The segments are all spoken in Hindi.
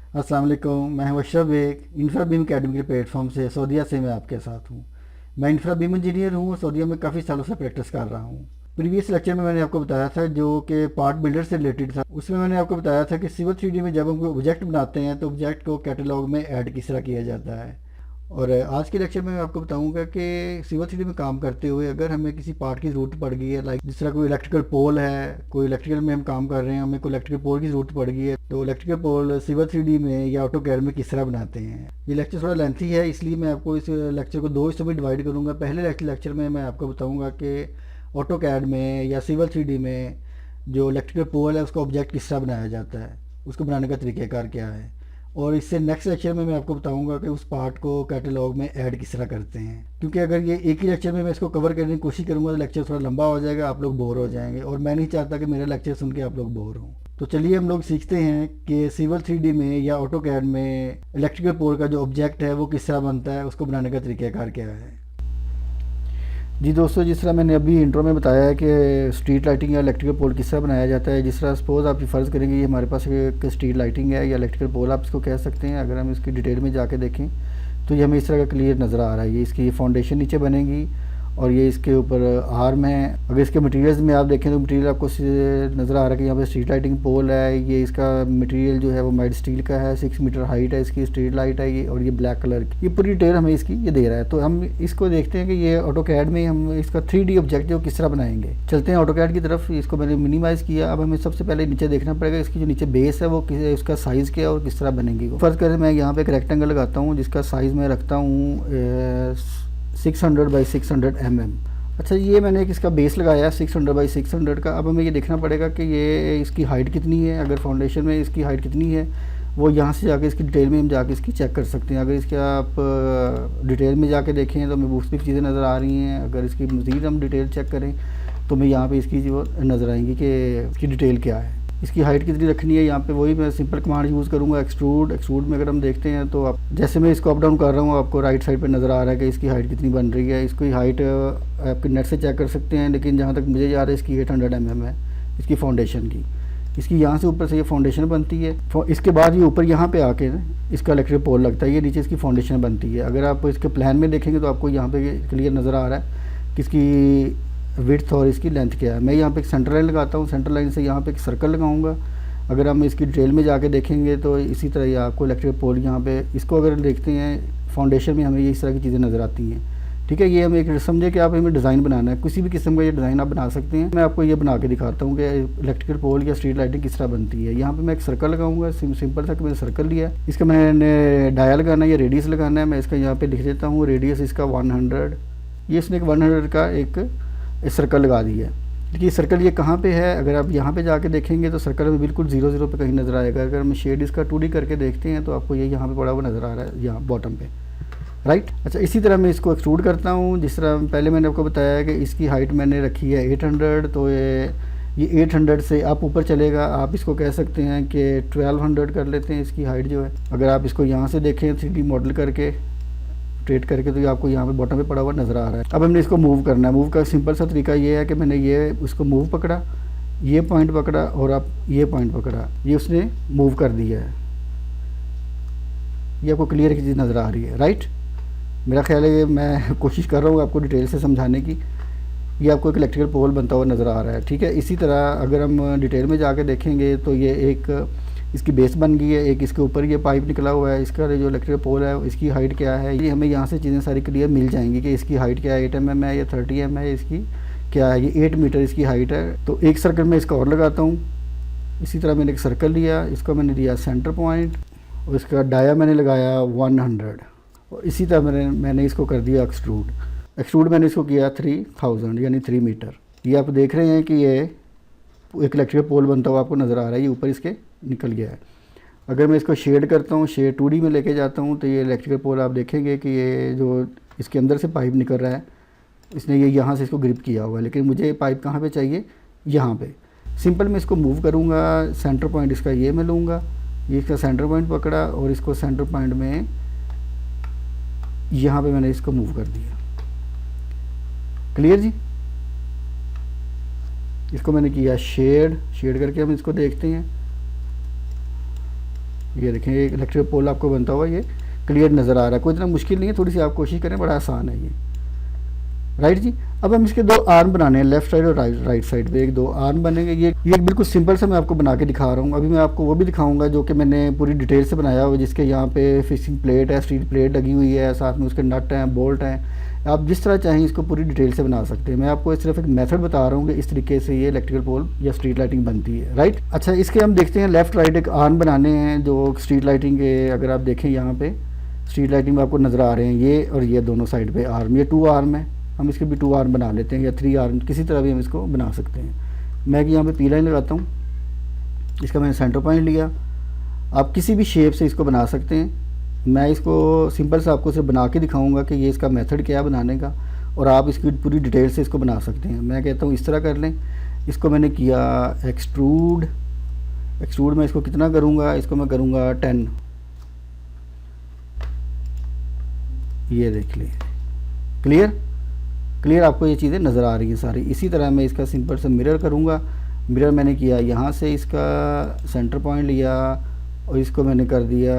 अस्सलाम वालेकुम। मैं हूं Ashraf Baig. Infra beam academy के प्लेटफॉर्म से सऊदीया से मैं आपके साथ हूं। मैं इंफ्रा बीम इंजीनियर हूं और सऊदीया में काफ़ी सालों से प्रैक्टिस कर रहा हूं। प्रीवियस लेक्चर में मैंने आपको बताया था जो कि पार्ट बिल्डर से रिलेटेड था, उसमें मैंने आपको बताया था कि सिविल 3D में जब हम कोई ऑब्जेक्ट बनाते हैं तो ऑब्जेक्ट को कैटलॉग में ऐड किस तरह किया जाता है। और आज के लेक्चर में मैं आपको बताऊंगा कि सिविल 3D में काम करते हुए अगर हमें किसी पार्ट की ज़रूरत पड़ गई है, लाइक जिस तरह कोई इलेक्ट्रिकल पोल है, कोई इलेक्ट्रिकल में हम काम कर रहे हैं, हमें कोई इलेक्ट्रिकल पोल की ज़रूरत पड़ गई है, तो इलेक्ट्रिकल पोल सिविल 3D में या ऑटो कैड में किस तरह बनाते हैं। ये लेक्चर थोड़ा लेंथी है, इसलिए मैं आपको इस लेक्चर को दो हिस्सों में डिवाइड करूँगा। पहले लेक्चर में मैं आपको बताऊँगा कि ऑटो कैड में या सिविल 3D में जो इलेक्ट्रिकल पोल है उसका ऑब्जेक्ट किस तरह बनाया जाता है, उसको बनाने का तरीक़ाकार क्या है। और इससे नेक्स्ट लेक्चर में मैं आपको बताऊंगा कि उस पार्ट को कैटलॉग में ऐड किस तरह करते हैं, क्योंकि अगर ये एक ही लेक्चर में मैं इसको कवर करने की कोशिश करूंगा तो लेक्चर थोड़ा लंबा हो जाएगा, आप लोग बोर हो जाएंगे, और मैं नहीं चाहता कि मेरा लेक्चर सुन के आप लोग बोर हों। तो चलिए हम लोग सीखते हैं कि सिविल 3D में या ऑटो कैड में इलेक्ट्रिकल पोल का जो ऑब्जेक्ट है वो किस तरह बनता है, उसको बनाने का तरीक़ाकार क्या है। जी दोस्तों, जिस तरह मैंने अभी इंट्रो में बताया है कि स्ट्रीट लाइटिंग या इलेक्ट्रिकल पोल किस तरह बनाया जाता है। जिस तरह सपोज़ आप फ़र्ज़ करेंगे ये हमारे पास एक स्ट्रीट लाइटिंग है या इलेक्ट्रिकल पोल आप इसको कह सकते हैं। अगर हम इसकी डिटेल में जाके देखें तो ये हमें इस तरह का क्लियर नज़र आ रहा है। ये इसकी फाउंडेशन नीचे बनेगी और ये इसके ऊपर आर्म है। अगर इसके मटेरियल्स में आप देखें तो मटेरियल आपको नज़र आ रहा है कि यहाँ पे स्ट्रीट लाइटिंग पोल है। ये इसका मटेरियल जो है वो माइल्ड स्टील का है, 6 मीटर हाइट है इसकी स्ट्रीट लाइट है ये, और ये ब्लैक कलर की। ये पूरी डिटेल हमें इसकी ये दे रहा है। तो हम इसको देखते हैं कि ये ऑटो कैड में हम इसका 3D ऑब्जेक्ट जो किस तरह बनाएंगे। चलते हैं ऑटो कैड की तरफ। इसको मैंने मिनिमाइज़ किया। अब हमें सबसे पहले नीचे देखना पड़ेगा इसकी जो नीचे बेस है वो उसका साइज़ क्या है और किस तरह बनेगी। फर्ज करें मैं यहाँ पे एक रेक्टेंगल लगाता हूँ जिसका साइज़ मैं रखता हूँ 600 बाई 600 mm। अच्छा, ये मैंने एक इसका बेस लगाया है 600 बाई 600 का। अब हमें ये देखना पड़ेगा कि ये इसकी हाइट कितनी है। अगर फाउंडेशन में इसकी हाइट कितनी है वो यहाँ से जाके इसकी डिटेल में हम जाके इसकी चेक कर सकते हैं। अगर इसके आप डिटेल में जाके देखें तो हमें मुख्तलिफ चीज़ें नज़र आ रही हैं। अगर इसकी मज़ीद हम डिटेल चेक करें तो हमें यहाँ पे इसकी जो नज़र आएंगी कि इसकी डिटेल क्या है, इसकी हाइट कितनी रखनी है। यहाँ पे वही मैं सिंपल कमांड यूज़ करूँगा एक्सट्रूड। एक्सट्रूड में अगर हम देखते हैं तो आप जैसे मैं इसको अप डाउन कर रहा हूँ आपको राइट साइड पे नज़र आ रहा है कि इसकी हाइट कितनी बन रही है। इसकी हाइट आपके नेट से चेक कर सकते हैं, लेकिन जहाँ तक मुझे याद है इसकी 800 mm है इसकी फाउंडेशन की। इसकी यहाँ से ऊपर से ये फाउंडेशन बनती है। इसके बाद ये ऊपर यहाँ पे आके इसका इलेक्ट्रिक पोल लगता है, ये नीचे इसकी फाउंडेशन बनती है। अगर आप इसके प्लान में देखेंगे तो आपको यहाँ पे क्लियर नज़र आ रहा है कि इसकी विड्थ और इसकी लेंथ क्या है। मैं यहाँ पे एक सेंटर लाइन लगाता हूँ, सेंटर लाइन से यहाँ पे एक सर्कल लगाऊंगा। अगर हम इसकी डिटेल में जाके देखेंगे तो इसी तरह ये आपको इलेक्ट्रिक पोल यहाँ पे इसको अगर देखते हैं फाउंडेशन में हमें ये इस तरह की चीज़ें नज़र आती हैं। ठीक है, ये हम एक समझे कि आप हमें डिज़ाइन बनाना है, किसी भी किस्म का ये डिज़ाइन आप बना सकते हैं। मैं आपको ये बना के दिखाता हूँ कि इलेक्ट्रिकल पोल या स्ट्रीट लाइटिंग किस तरह बनती है। यहाँ पे मैं एक सर्कल लगाऊंगा, सिंपल सा कि मैंने सर्कल लिया। इसका मैंने डाया लगाना है या रेडियस लगाना है। मैं इसका यहाँ पे लिख देता हूँ रेडियस इसका 100। ये इसने एक 100 का एक सर्कल लगा दिया है। देखिए सर्कल ये कहाँ पे है, अगर आप यहाँ पे जाके देखेंगे तो सर्कल में बिल्कुल 0 पे कहीं नज़र आएगा। अगर हम शेड इसका 2D करके देखते हैं तो आपको ये यहाँ पे पड़ा हुआ नज़र आ रहा है यहाँ बॉटम पे, राइट। अच्छा, इसी तरह मैं इसको एक्सट्रूड करता हूँ। जिस तरह पहले मैंने आपको बताया कि इसकी हाइट मैंने रखी है 800, तो ये 800 से आप ऊपर चलेगा। आप इसको कह सकते हैं कि 1200 कर लेते हैं इसकी हाइट जो है। अगर आप इसको यहाँ से देखें 3D मॉडल करके ट्रेड करके तो ये आपको यहाँ पे बॉटम पे पड़ा हुआ नज़र आ रहा है। अब हमने इसको मूव करना है। मूव का सिंपल सा तरीका ये है कि मैंने ये उसको मूव पकड़ा, ये पॉइंट पकड़ा और आप ये पॉइंट पकड़ा, ये उसने मूव कर दिया है। ये आपको क्लियर एक चीज़ नज़र आ रही है, राइट। मेरा ख्याल है ये मैं कोशिश कर रहा हूँ आपको डिटेल से समझाने की। ये आपको एक इलेक्ट्रिकल पोल बनता हुआ नज़र आ रहा है, ठीक है। इसी तरह अगर हम डिटेल में जाके देखेंगे तो ये एक इसकी बेस बन गई है, एक इसके ऊपर ये पाइप निकला हुआ है। इसका जो इलेक्ट्रिकल पोल है इसकी हाइट क्या है, ये हमें यहाँ से चीज़ें सारी क्लियर मिल जाएंगी कि इसकी हाइट क्या है, 8 mm है या 30 mm है, इसकी क्या है, ये 8 मीटर इसकी हाइट है। तो एक सर्कल में इसका और लगाता हूँ। इसी तरह मैंने एक सर्कल लिया, इसको मैंने दिया सेंटर पॉइंट और इसका डाया मैंने लगाया 100 और इसी तरह मैंने इसको कर दिया एक्सट्रूड। एक्सट्रूड मैंने इसको किया 3000 यानी 3 मीटर। ये आप देख रहे हैं कि ये एक इलेक्ट्रिकल पोल बनता हुआ आपको नज़र आ रहा है, ये ऊपर इसके निकल गया है। अगर मैं इसको शेड करता हूँ, शेड 2D में लेके जाता हूँ तो ये इलेक्ट्रिकल पोल आप देखेंगे कि ये जो इसके अंदर से पाइप निकल रहा है, इसने ये यहाँ से इसको ग्रिप किया हुआ है, लेकिन मुझे पाइप कहाँ पे चाहिए, यहाँ पे। सिंपल मैं इसको मूव करूँगा, सेंटर पॉइंट इसका ये मैं लूँगा, ये इसका सेंटर पॉइंट पकड़ा और इसको सेंटर पॉइंट में यहाँ पे मैंने इसको मूव कर दिया। क्लियर जी। इसको मैंने किया शेड करके हम इसको देखते हैं। ये देखें एक इलेक्ट्रिक पोल आपको बनता हुआ ये क्लियर नज़र आ रहा है, कोई इतना मुश्किल नहीं है, थोड़ी सी आप कोशिश करें, बड़ा आसान है ये। राइट जी। अब हम इसके 2 आर्म बनाने हैं, लेफ्ट साइड और राइट साइड पे एक 2 आर्म बनेंगे। ये एक बिल्कुल सिंपल सा मैं आपको बना के दिखा रहा हूँ। अभी मैं आपको वो भी दिखाऊंगा जो कि मैंने पूरी डिटेल से बनाया हुआ, जिसके यहाँ पे फिक्सिंग प्लेट है, स्टील प्लेट लगी हुई है, साथ में उसके नट हैं, बोल्ट हैं। आप जिस तरह चाहें इसको पूरी डिटेल से बना सकते हैं। मैं आपको सिर्फ एक मेथड बता रहा हूँ कि इस तरीके से ये इलेक्ट्रिकल पोल या स्ट्रीट लाइटिंग बनती है। राइट। अच्छा, इसके हम देखते हैं लेफ्ट राइट एक आर्म बनाने हैं जो स्ट्रीट लाइटिंग के, अगर आप देखें यहाँ पे स्ट्रीट लाइटिंग में आपको नज़र आ रहे हैं ये और ये दोनों साइड पे आर्म, ये 2 आर्म है। हम इसके भी 2 आर्म बना लेते हैं या 3 आर्म, किसी तरह भी हम इसको बना सकते हैं। मैं यहाँ पे पी लाइन लगाता हूँ, इसका मैंने सेंटर पॉइंट लिया। आप किसी भी शेप से इसको बना सकते हैं। मैं इसको सिंपल से आपको सिर्फ बना के दिखाऊंगा कि ये इसका मेथड क्या है बनाने का, और आप इसकी पूरी डिटेल से इसको बना सकते हैं। मैं कहता हूँ इस तरह कर लें। इसको मैंने किया एक्सट्रूड मैं इसको कितना करूँगा, इसको मैं करूँगा 10। ये देख लीजिए, क्लियर आपको ये चीज़ें नज़र आ रही हैं सारी। इसी तरह मैं इसका सिंपल से मिरर करूँगा। मिरर मैंने किया यहाँ से, इसका सेंटर पॉइंट लिया और इसको मैंने कर दिया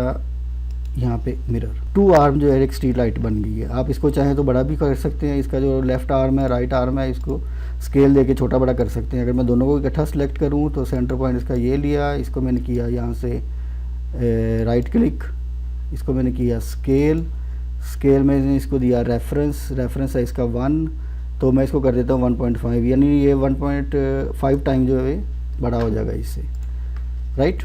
यहाँ पे मिरर। 2 आर्म जो है एक स्ट्रीट लाइट बन गई है। आप इसको चाहें तो बड़ा भी कर सकते हैं। इसका जो लेफ़्ट आर्म है, राइट आर्म है, इसको स्केल दे के छोटा बड़ा कर सकते हैं। अगर मैं दोनों को इकट्ठा सेलेक्ट करूँ तो सेंटर पॉइंट इसका ये लिया, इसको मैंने किया यहाँ से राइट क्लिक, इसको मैंने किया स्केल मैंने इसको दिया रेफरेंस है इसका 1, तो मैं इसको कर देता हूँ 1.5, यानी ये 1.5 टाइम जो है बड़ा हो जाएगा इससे। राइट।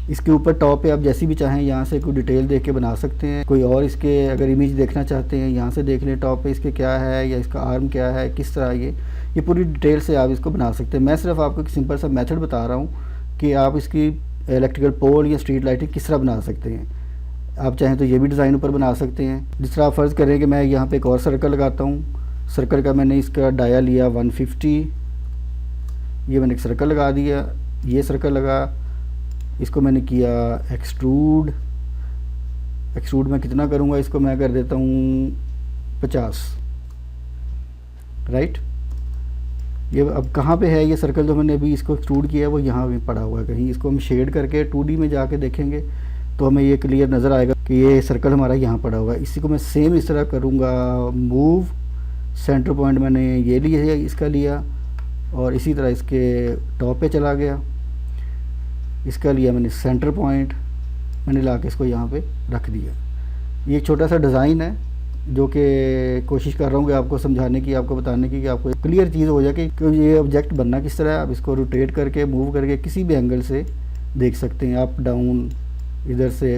इसके ऊपर टॉप पे आप जैसी भी चाहें यहाँ से कोई डिटेल देख के बना सकते हैं। कोई और इसके अगर इमेज देखना चाहते हैं यहाँ से देख लें टॉप पे इसके क्या है या इसका आर्म क्या है, किस तरह ये पूरी डिटेल से आप इसको बना सकते हैं। मैं सिर्फ आपको एक सिंपल सा मेथड बता रहा हूँ कि आप इसकी इलेक्ट्रिकल पोल या स्ट्रीट लाइटिंग किस तरह बना सकते हैं। आप चाहें तो ये भी डिज़ाइन ऊपर बना सकते हैं। जिस तरह आप फ़र्ज़ करें कि मैं यहाँ पे एक और सर्कल लगाता हूँ। सर्कल का मैंने इसका डाया लिया 150, ये मैंने एक सर्कल लगा दिया, ये सर्कल लगा, इसको मैंने किया एक्सट्रूड मैं कितना करूँगा, इसको मैं कर देता हूँ 50। राइट। ये अब कहाँ पे है ये सर्कल जो मैंने अभी इसको एक्सट्रूड किया है, वो यहाँ भी पड़ा हुआ है कहीं। इसको हम शेड करके 2D में जाके देखेंगे तो हमें ये क्लियर नज़र आएगा कि ये सर्कल हमारा यहाँ पड़ा हुआ है। इसी को मैं सेम इस तरह करूँगा, मूव सेंटर पॉइंट मैंने ये लिया है, इसका लिया, और इसी तरह इसके टॉप पे चला गया, इसका लिया मैंने सेंटर पॉइंट, मैंने ला के इसको यहाँ पे रख दिया। ये एक छोटा सा डिज़ाइन है जो कि कोशिश कर रहा हूँ कि आपको समझाने की, आपको बताने की, कि आपको एक क्लियर चीज़ हो जाए कि ये ऑब्जेक्ट बनना किस तरह है। आप इसको रोटेट करके, मूव करके किसी भी एंगल से देख सकते हैं, अप डाउन, इधर से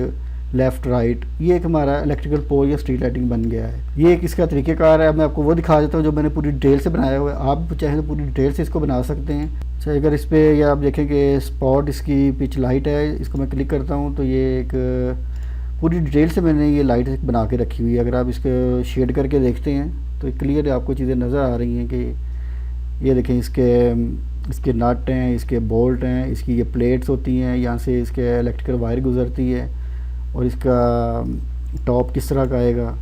लेफ़्ट राइट। ये एक हमारा इलेक्ट्रिकल पोल या स्ट्रीट लाइटिंग बन गया है। ये एक इसका तरीक़ेकार है। मैं आपको वो दिखा देता हूँ जो मैंने पूरी डिटेल से बनाया हुआ है। आप चाहे तो पूरी डिटेल से इसको बना सकते हैं। अच्छा, अगर इस पर या आप देखें कि स्पॉट इसकी पिच लाइट है, इसको मैं क्लिक करता हूँ तो ये एक पूरी डिटेल से मैंने ये लाइट बना के रखी हुई है। अगर आप इसको शेड करके देखते हैं तो क्लियर आपको चीज़ें नज़र आ रही हैं कि ये देखें इसके नट हैं, इसके बोल्ट हैं, इसकी ये प्लेट्स होती हैं, यहाँ से इसके इलेक्ट्रिकल वायर गुजरती है, और इसका टॉप किस तरह का आएगा।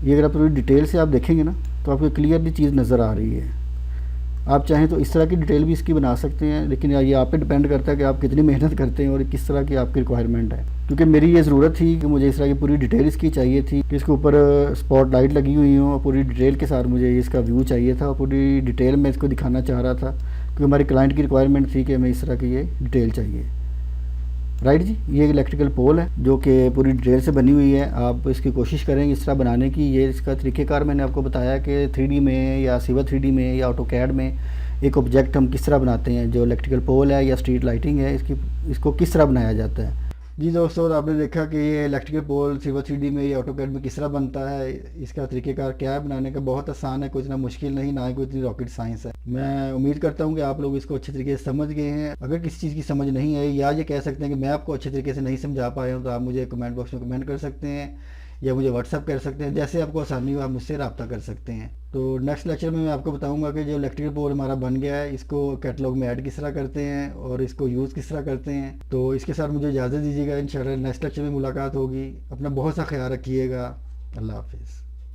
ये अगर आप पूरी डिटेल से आप देखेंगे ना तो आपको क्लियरली चीज़ नज़र आ रही है। आप चाहें तो इस तरह की डिटेल भी इसकी बना सकते हैं, लेकिन ये आप पे डिपेंड करता है कि आप कितनी मेहनत करते हैं और किस तरह की आपकी रिक्वायरमेंट है। क्योंकि मेरी ये ज़रूरत थी कि मुझे इस तरह की पूरी डिटेल इसकी चाहिए थी कि इसके ऊपर स्पॉट लाइट लगी हुई हो, पूरी डिटेल के साथ मुझे इसका व्यू चाहिए था, और पूरी डिटेल में इसको दिखाना चाह रहा था क्योंकि हमारे क्लाइंट की रिक्वायरमेंट थी कि हमें इस तरह की ये डिटेल चाहिए। राइट जी। ये इलेक्ट्रिकल पोल है जो कि पूरी डिटेल से बनी हुई है। आप इसकी कोशिश करें इस तरह बनाने की। ये इसका तरीक़ेकार मैंने आपको बताया कि 3D में या सिवा 3D में या ऑटोकैड में एक ऑब्जेक्ट हम किस तरह बनाते हैं। जो इलेक्ट्रिकल पोल है या स्ट्रीट लाइटिंग है, इसको किस तरह बनाया जाता है। जी दोस्तों, आपने देखा कि ये इलेक्ट्रिकल पोल सिवा 3D में या ऑटोकैड में किस तरह बनता है। इसका तरीक़ेकार क्या है बनाने का, बहुत आसान है, कोई इतना मुश्किल नहीं, ना ही कोई इतनी रॉकेट साइंस है। मैं उम्मीद करता हूँ कि आप लोग इसको अच्छे तरीके से समझ गए हैं। अगर किसी चीज़ की समझ नहीं आई या ये कह सकते हैं कि मैं आपको अच्छे तरीके से नहीं समझा पाया हूँ, तो आप मुझे कमेंट बॉक्स में कमेंट कर सकते हैं या मुझे व्हाट्सअप कर सकते हैं। जैसे आपको आसानी हो आप मुझसे रब्ता कर सकते हैं। तो नेक्स्ट लेक्चर में मैं आपको बताऊंगा कि जो इलेक्ट्रिकल पोल हमारा बन गया है, इसको कैटलॉग में ऐड किस तरह करते हैं और इसको यूज़ किस तरह करते हैं। तो इसके साथ मुझे इजाज़त दीजिएगा। इंशाल्लाह नेक्स्ट लेक्चर में मुलाकात होगी। अपना बहुत सा ख्याल रखिएगा। अल्लाह हाफिज़।